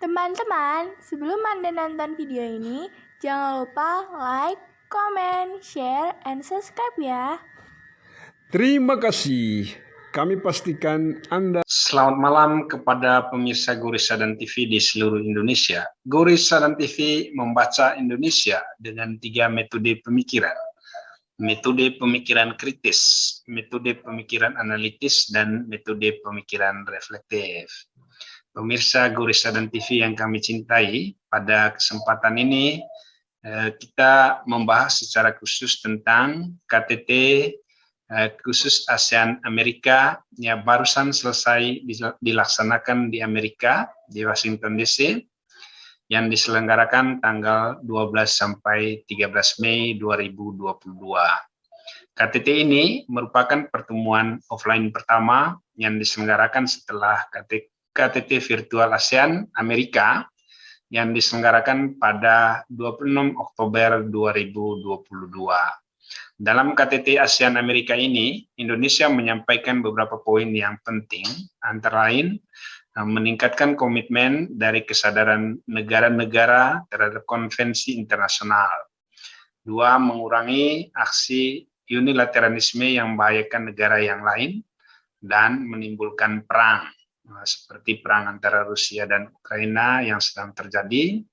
Teman-teman, sebelum Anda nonton video ini, jangan lupa like, comment, share, and subscribe ya. Terima kasih. Kami pastikan Anda. Selamat malam kepada pemirsa Gores Sadan TV di seluruh Indonesia. Gores Sadan TV membaca Indonesia dengan 3 metode pemikiran. Metode pemikiran kritis, metode pemikiran analitis, dan metode pemikiran reflektif. Pemirsa Gores Sadan TV yang kami cintai, pada kesempatan ini kita membahas secara khusus tentang KTT khusus ASEAN Amerika yang barusan selesai dilaksanakan di Amerika, di Washington DC, yang diselenggarakan tanggal 12 sampai 13 Mei 2022. KTT ini merupakan pertemuan offline pertama yang diselenggarakan setelah KTT virtual ASEAN Amerika yang diselenggarakan pada 26 Oktober 2022. Dalam KTT ASEAN Amerika ini, Indonesia menyampaikan beberapa poin yang penting, antara lain meningkatkan komitmen dari kesadaran negara-negara terhadap konvensi internasional. 2. Mengurangi aksi unilateralisme yang membahayakan negara yang lain dan menimbulkan perang, seperti perang antara Rusia dan Ukraina yang sedang terjadi.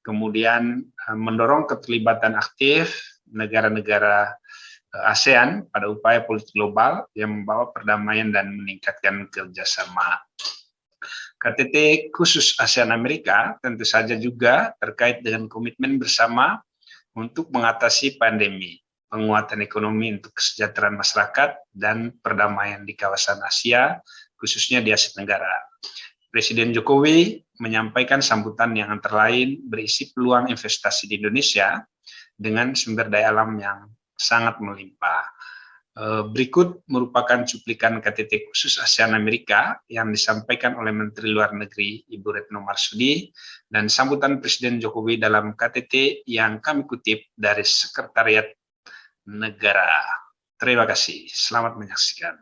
Kemudian mendorong keterlibatan aktif negara-negara ASEAN pada upaya politik global yang membawa perdamaian dan meningkatkan kerjasama. KTT khusus ASEAN Amerika tentu saja juga terkait dengan komitmen bersama untuk mengatasi pandemi, penguatan ekonomi untuk kesejahteraan masyarakat, dan perdamaian di kawasan Asia, khususnya di Asia Tenggara. Presiden Jokowi menyampaikan sambutan yang antara lain berisi peluang investasi di Indonesia dengan sumber daya alam yang sangat melimpah. Berikut merupakan cuplikan KTT khusus ASEAN Amerika yang disampaikan oleh Menteri Luar Negeri Ibu Retno Marsudi dan sambutan Presiden Jokowi dalam KTT yang kami kutip dari Sekretariat Negara. Terima kasih. Selamat menyaksikan.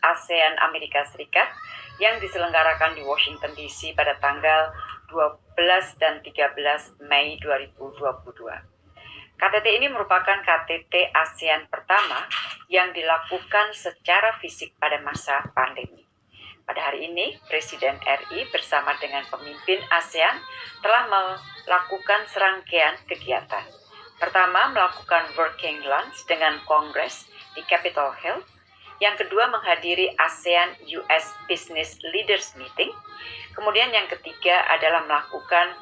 ASEAN Amerika Serikat yang diselenggarakan di Washington DC pada tanggal 12 dan 13 Mei 2022. KTT ini merupakan KTT ASEAN pertama yang dilakukan secara fisik pada masa pandemi. Pada hari ini, Presiden RI bersama dengan pemimpin ASEAN telah melakukan serangkaian kegiatan. Pertama, melakukan working lunch dengan Kongres di Capitol Hill. Yang kedua, menghadiri ASEAN US Business Leaders Meeting. Kemudian yang ketiga adalah melakukan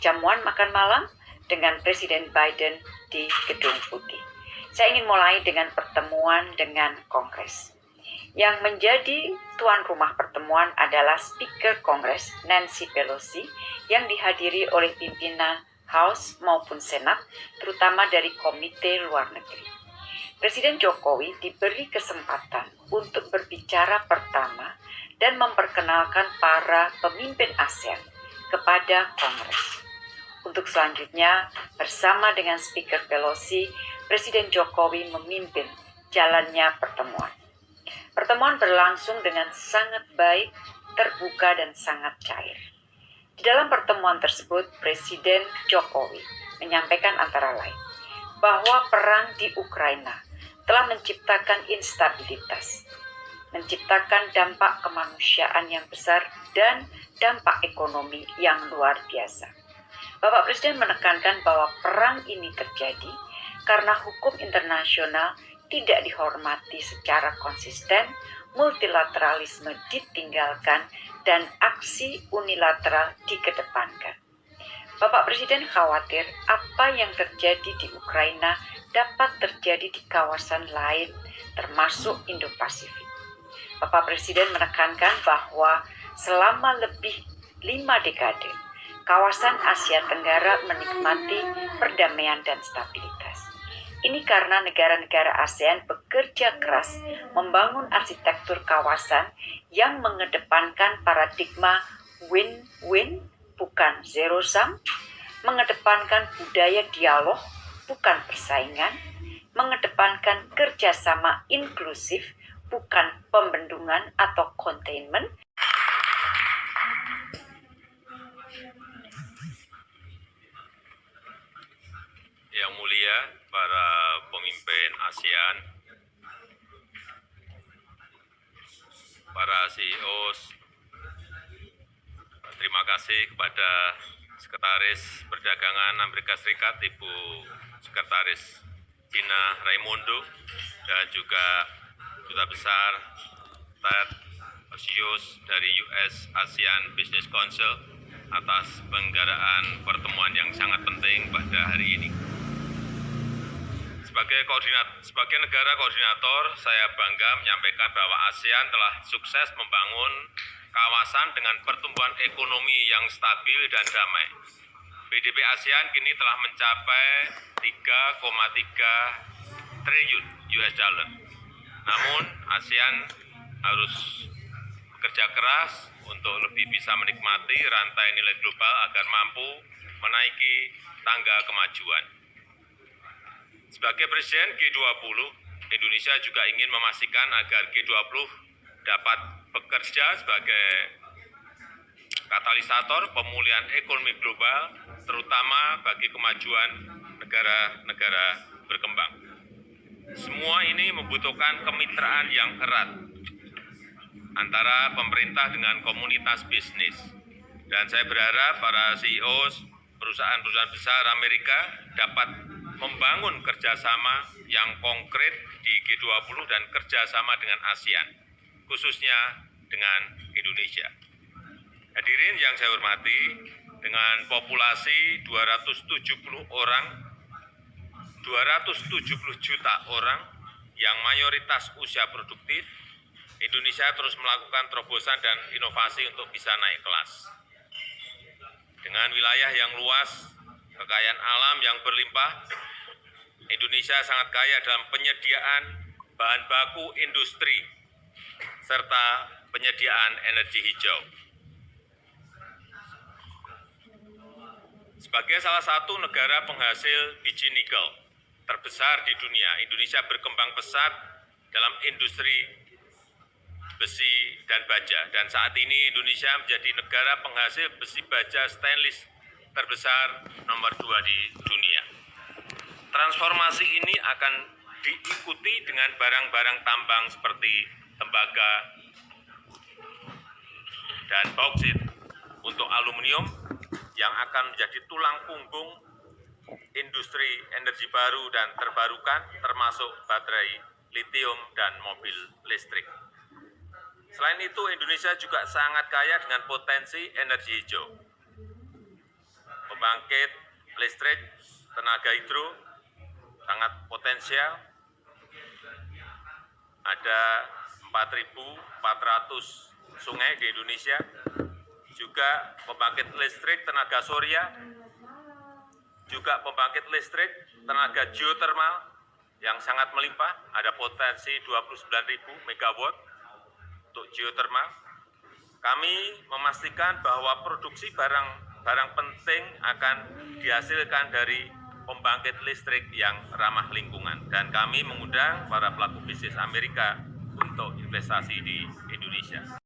jamuan makan malam dengan Presiden Biden di Gedung Putih. Saya ingin mulai dengan pertemuan dengan Kongres. Yang menjadi tuan rumah pertemuan adalah Speaker Kongres Nancy Pelosi yang dihadiri oleh pimpinan House maupun Senat, terutama dari Komite Luar Negeri. Presiden Jokowi diberi kesempatan untuk berbicara pertama dan memperkenalkan para pemimpin ASEAN kepada Kongres. Untuk selanjutnya, bersama dengan Speaker Pelosi, Presiden Jokowi memimpin jalannya pertemuan. Pertemuan berlangsung dengan sangat baik, terbuka, dan sangat cair. Di dalam pertemuan tersebut, Presiden Jokowi menyampaikan antara lain bahwa perang di Ukraina telah menciptakan instabilitas, menciptakan dampak kemanusiaan yang besar dan dampak ekonomi yang luar biasa. Bapak Presiden menekankan bahwa perang ini terjadi karena hukum internasional tidak dihormati secara konsisten, multilateralisme ditinggalkan, dan aksi unilateral dikedepankan. Bapak Presiden khawatir apa yang terjadi di Ukraina dapat terjadi di kawasan lain, termasuk Indo-Pasifik. Bapak Presiden menekankan bahwa selama lebih 5 dekade, kawasan Asia Tenggara menikmati perdamaian dan stabilitas. Ini karena negara-negara ASEAN bekerja keras membangun arsitektur kawasan yang mengedepankan paradigma win-win, bukan zero sum, mengedepankan budaya dialog, bukan persaingan, mengedepankan kerjasama inklusif, bukan pembendungan atau containment. Yang mulia para pemimpin ASEAN, para CEOs, terima kasih kepada Sekretaris Perdagangan Amerika Serikat, Ibu Sekretaris Gina Raimondo, dan juga Duta Besar Ted Osius dari US ASEAN Business Council atas penggaraan pertemuan yang sangat penting pada hari ini. Sebagai negara koordinator, saya bangga menyampaikan bahwa ASEAN telah sukses membangun kawasan dengan pertumbuhan ekonomi yang stabil dan damai. PDB ASEAN kini telah mencapai 3,3 triliun US dollar. Namun, ASEAN harus bekerja keras untuk lebih bisa menikmati rantai nilai global agar mampu menaiki tangga kemajuan. Sebagai Presiden G20, Indonesia juga ingin memastikan agar G20 dapat bekerja sebagai katalisator pemulihan ekonomi global, terutama bagi kemajuan negara-negara berkembang. Semua ini membutuhkan kemitraan yang erat antara pemerintah dengan komunitas bisnis. Dan saya berharap para CEO perusahaan-perusahaan besar Amerika dapat membangun kerjasama yang konkret di G20 dan kerjasama dengan ASEAN, khususnya dengan Indonesia. Hadirin yang saya hormati, dengan populasi 270 juta orang yang mayoritas usia produktif, Indonesia terus melakukan terobosan dan inovasi untuk bisa naik kelas. Dengan wilayah yang luas, kekayaan alam yang berlimpah, Indonesia sangat kaya dalam penyediaan bahan baku industri serta penyediaan energi hijau. Sebagai salah satu negara penghasil biji nikel terbesar di dunia, Indonesia berkembang pesat dalam industri besi dan baja. Dan saat ini Indonesia menjadi negara penghasil besi baja stainless terbesar nomor 2 di dunia. Transformasi ini akan diikuti dengan barang-barang tambang seperti tembaga dan bauksit untuk aluminium yang akan menjadi tulang punggung industri energi baru dan terbarukan, termasuk baterai litium dan mobil listrik. Selain itu, Indonesia juga sangat kaya dengan potensi energi hijau. Pembangkit listrik tenaga hidro sangat potensial. Ada 4.400 sungai di Indonesia. Juga pembangkit listrik tenaga surya, juga pembangkit listrik tenaga geotermal yang sangat melimpah. Ada potensi 29.000 megawatt untuk geotermal. Kami memastikan bahwa produksi barang penting akan dihasilkan dari pembangkit listrik yang ramah lingkungan. Dan kami mengundang para pelaku bisnis Amerika untuk investasi di Indonesia.